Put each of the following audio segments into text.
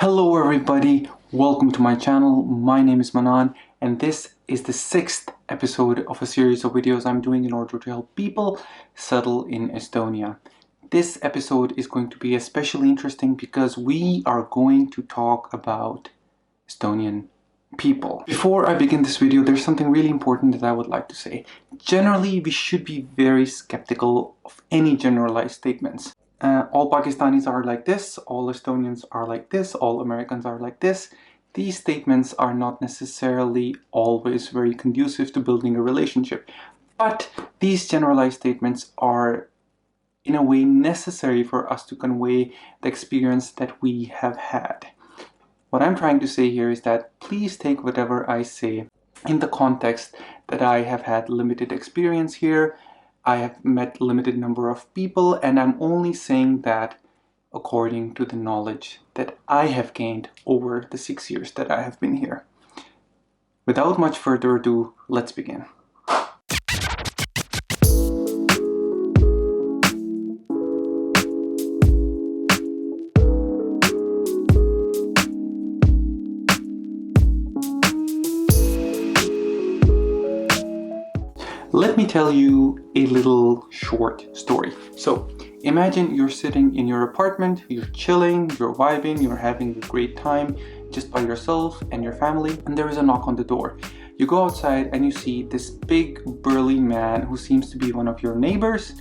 Hello everybody, welcome to my channel. My name is Manan and this is the 6th episode of a series of videos I'm doing in order to help people settle in Estonia. This episode is going to be especially interesting because we are going to talk about Estonian people. Before I begin this video, there's something really important that I would like to say. Generally, we should be very skeptical of any generalized statements. All Pakistanis are like this, all Estonians are like this, all Americans are like this. These statements are not necessarily always very conducive to building a relationship. But these generalized statements are in a way necessary for us to convey the experience that we have had. What I'm trying to say here is that please take whatever I say in the context that I have had limited experience here. I have met a limited number of people and I'm only saying that according to the knowledge that I have gained over the 6 years that I have been here. Without much further ado, let's begin. Let me tell you a little short story. So, imagine you're sitting in your apartment, you're chilling, you're vibing, you're having a great time just by yourself and your family, and there is a knock on the door. You go outside and you see this big burly man who seems to be one of your neighbors,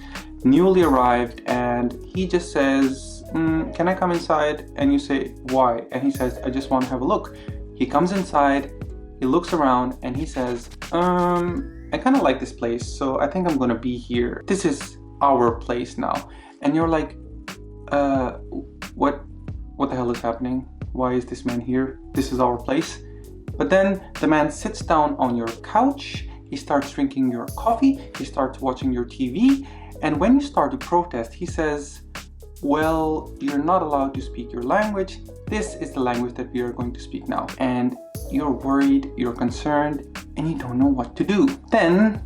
newly arrived, and he just says, can I come inside? And you say, why? And he says, I just want to have a look. He comes inside, he looks around, and he says, I kind of like this place, so I think I'm gonna be here. This is our place now. And you're like, what the hell is happening? Why is this man here? This is our place. But then the man sits down on your couch, he starts drinking your coffee, he starts watching your TV, and when you start to protest, he says, well, you're not allowed to speak your language. This is the language that we are going to speak now. And you're worried, you're concerned, and you don't know what to do. Then,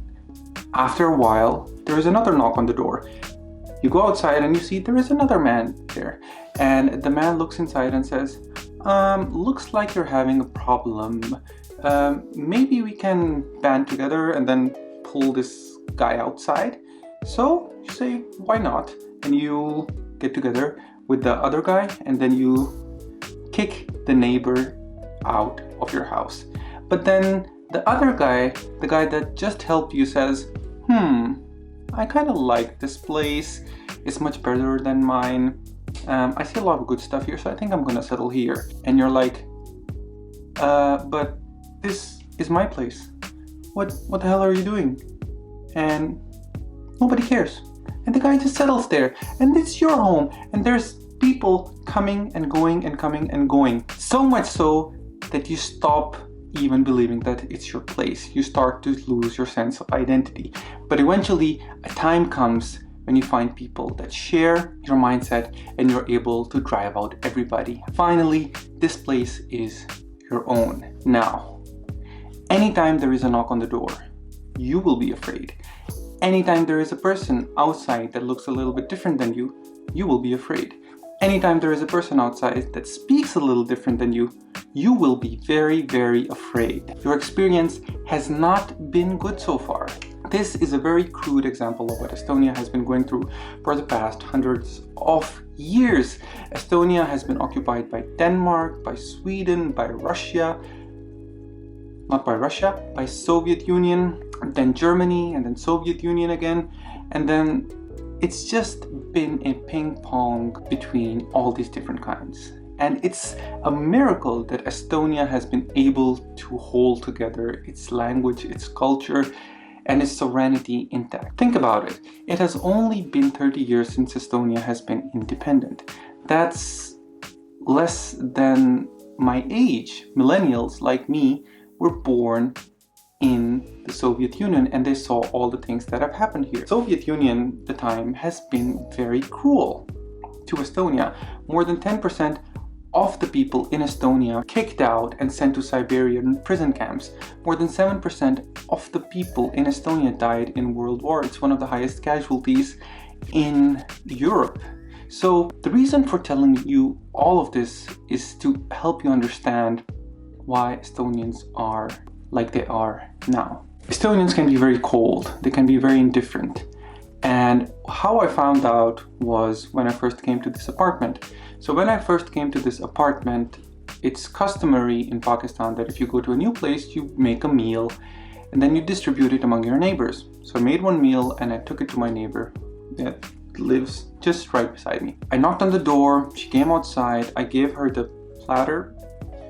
after a while, there is another knock on the door. You go outside and you see there is another man there. And the man looks inside and says, looks like you're having a problem. Maybe we can band together and then pull this guy outside. So, you say, why not? And you get together with the other guy and then you kick the neighbor out of your house. But then the other guy, the guy that just helped you, says, I kind of like this place. It's much better than mine. I see a lot of good stuff here, so I think I'm gonna settle here. And you're like, but this is my place. What the hell are you doing? And nobody cares. And the guy just settles there. And it's your home. And there's people coming and going and coming and going. So much so that you stop even believing that it's your place. You start to lose your sense of identity. But eventually, a time comes when you find people that share your mindset and you're able to drive out everybody. Finally, this place is your own. Now, anytime there is a knock on the door, you will be afraid. Anytime there is a person outside that looks a little bit different than you, you will be afraid. Anytime there is a person outside that speaks a little different than you, you will be very, very afraid. Your experience has not been good so far. This is a very crude example of what Estonia has been going through for the past hundreds of years. Estonia has been occupied by Denmark, by Sweden, by Russia, not by Russia, by Soviet Union, then Germany, and then Soviet Union again, and then it's just been a ping pong between all these different kinds. And it's a miracle that Estonia has been able to hold together its language, its culture, and its sovereignty intact. Think about it. It has only been 30 years since Estonia has been independent. That's less than my age. Millennials like me were born in the Soviet Union and they saw all the things that have happened here. Soviet Union, the time, has been very cruel to Estonia. More than 10% of the people in Estonia kicked out and sent to Siberian prison camps. More than 7% of the people in Estonia died in World War. It's one of the highest casualties in Europe. So the reason for telling you all of this is to help you understand why Estonians are like they are now. Estonians can be very cold, they can be very indifferent. And how I found out was when I first came to this apartment. So when I first came to this apartment, it's customary in Pakistan that if you go to a new place, you make a meal and then you distribute it among your neighbors. So I made one meal and I took it to my neighbor that lives just right beside me. I knocked on the door, she came outside, I gave her the platter,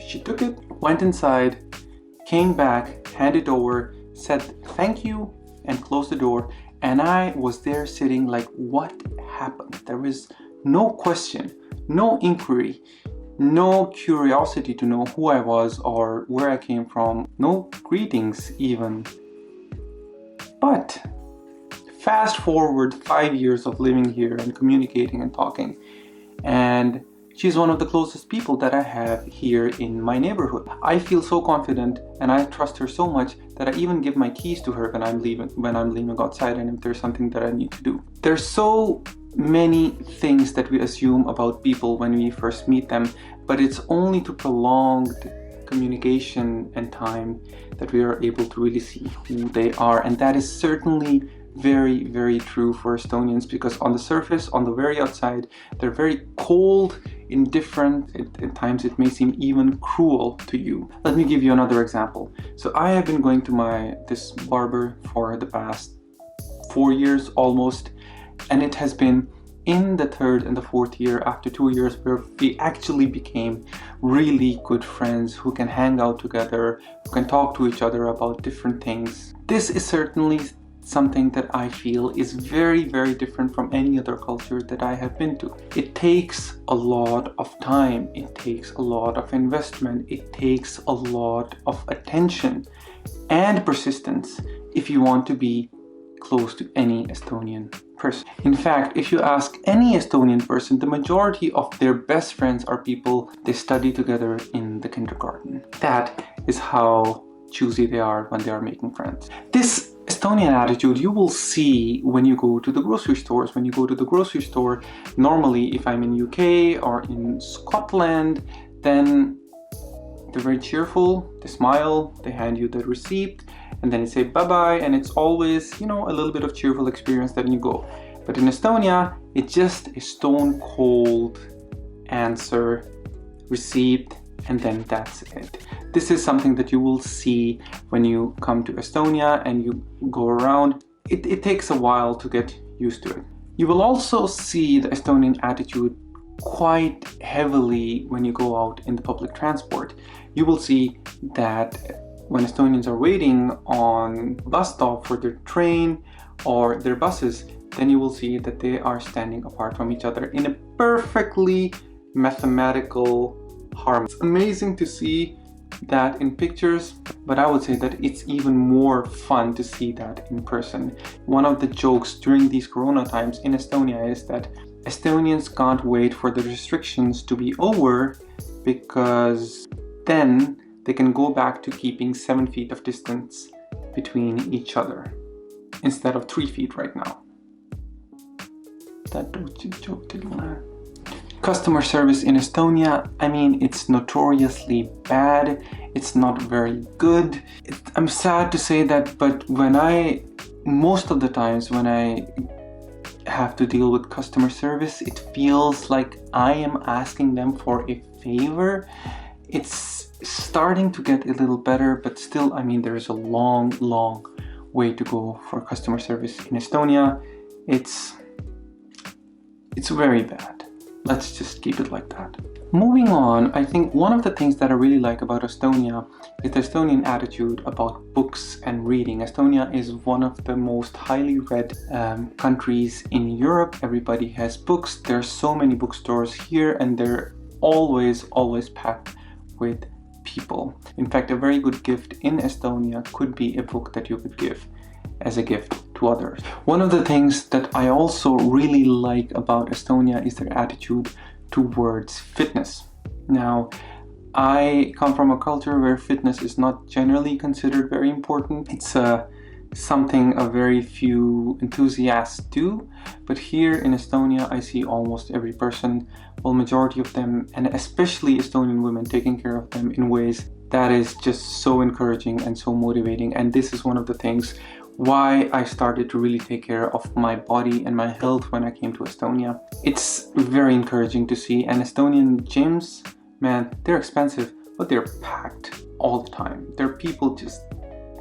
she took it, went inside, came back, handed it over, said thank you and closed the door. And I was there sitting like, what happened? There was no question, no inquiry, no curiosity to know who I was or where I came from, no greetings even. But fast forward 5 years of living here and communicating and talking, and she's one of the closest people that I have here in my neighborhood. I feel so confident and I trust her so much that I even give my keys to her when I'm leaving outside and if there's something that I need to do. There's so many things that we assume about people when we first meet them, but it's only to prolonged communication and time that we are able to really see who they are. And that is certainly very, very true for Estonians, because on the surface, on the very outside, they're very cold, indifferent. At times it may seem even cruel to you. Let me give you another example. So I have been going to this barber for the past 4 years almost, and it has been in the third and the fourth year, after 2 years, where we actually became really good friends who can hang out together, who can talk to each other about different things. This is certainly something that I feel is very, very different from any other culture that I have been to. It takes a lot of time, it takes a lot of investment, it takes a lot of attention and persistence if you want to be close to any Estonian person. In fact, if you ask any Estonian person, the majority of their best friends are people they study together in the kindergarten. That is how choosy they are when they are making friends. This Estonian attitude you will see when you go to the grocery stores. When you go to the grocery store, normally if I'm in UK or in Scotland, then they're very cheerful, they smile, they hand you the receipt, and then you say bye-bye, and it's always, a little bit of cheerful experience, then you go. But in Estonia, it's just a stone cold answer, receipt, and then that's it. This is something that you will see when you come to Estonia and you go around. It takes a while to get used to it. You will also see the Estonian attitude quite heavily when you go out in the public transport. You will see that when Estonians are waiting on bus stop for their train or their buses, then you will see that they are standing apart from each other in a perfectly mathematical harmony. It's amazing to see that in pictures, but I would say that it's even more fun to see that in person. One of the jokes during these corona times in Estonia is that Estonians can't wait for the restrictions to be over, because then they can go back to keeping 7 feet of distance between each other instead of 3 feet right now. That joke didn't land. Customer service in Estonia, it's notoriously bad. It's not very good. I'm sad to say that, but most of the times when I have to deal with customer service, it feels like I am asking them for a favor. It's starting to get a little better, but still, there's a long, long way to go for customer service in Estonia. It's very bad. Let's just keep it like that. Moving on, I think one of the things that I really like about Estonia is the Estonian attitude about books and reading. Estonia is one of the most highly read countries in Europe. Everybody has books. There are so many bookstores here, and they're always packed with people. In fact, a very good gift in Estonia could be a book that you could give as a gift to others. One of the things that I also really like about Estonia is their attitude towards fitness. Now, I come from a culture where fitness is not generally considered very important. It's a something a very few enthusiasts do, but here in Estonia I see almost every person, well, majority of them, and especially Estonian women, taking care of them in ways that is just so encouraging and so motivating. And this is one of the things why I started to really take care of my body and my health when I came to Estonia. It's very encouraging to see, and Estonian gyms, man, they're expensive, but they're packed all the time. There are people just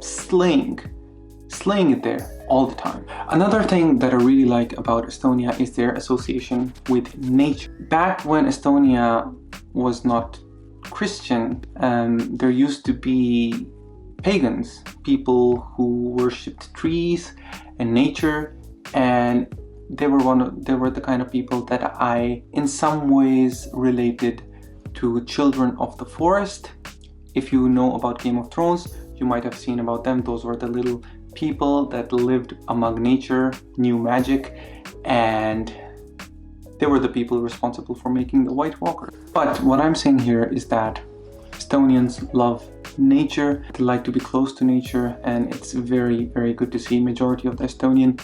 slaying it there all the time. Another thing that I really like about Estonia is their association with nature. Back when Estonia was not Christian, there used to be pagans, people who worshipped trees and nature, and they were the kind of people that I in some ways related to children of the forest. If you know about Game of Thrones, you might have seen about them. Those were the little people that lived among nature, knew magic, and they were the people responsible for making the White Walker. But what I'm saying here is that Estonians love nature, they like to be close to nature, and it's very, very good to see. Majority of the Estonian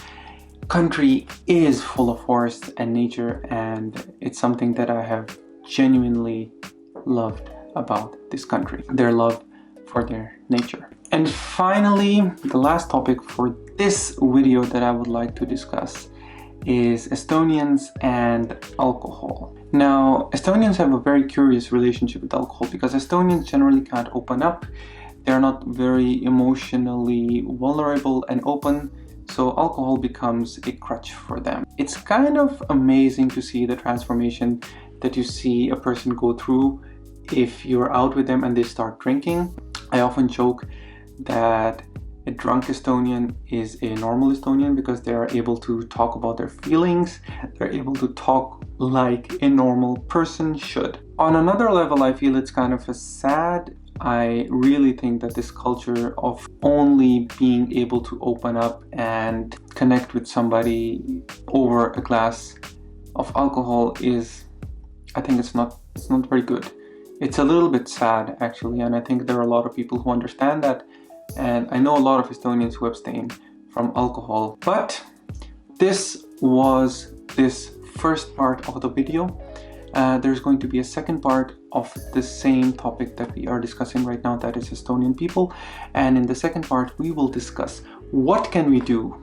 country is full of forests and nature, and it's something that I have genuinely loved about this country, their love for their nature. And finally, the last topic for this video that I would like to discuss is Estonians and alcohol. Now, Estonians have a very curious relationship with alcohol because Estonians generally can't open up. They're not very emotionally vulnerable and open, so alcohol becomes a crutch for them. It's kind of amazing to see the transformation that you see a person go through if you're out with them and they start drinking. I often joke that a drunk Estonian is a normal Estonian because they are able to talk about their feelings. They're able to talk like a normal person should. On another level, I feel it's kind of a sad. I really think that this culture of only being able to open up and connect with somebody over a glass of alcohol is, I think it's not very good. It's a little bit sad actually, and I think there are a lot of people who understand that. And I know a lot of Estonians who abstain from alcohol. But this was this first part of the video. There's going to be a second part of the same topic that we are discussing right now, that is Estonian people. And in the second part, we will discuss what can we do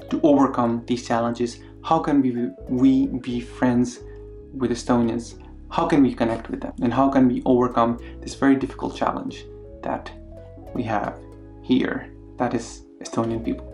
to overcome these challenges. How can we be friends with Estonians? How can we connect with them? And how can we overcome this very difficult challenge that we have here, that is Estonian people.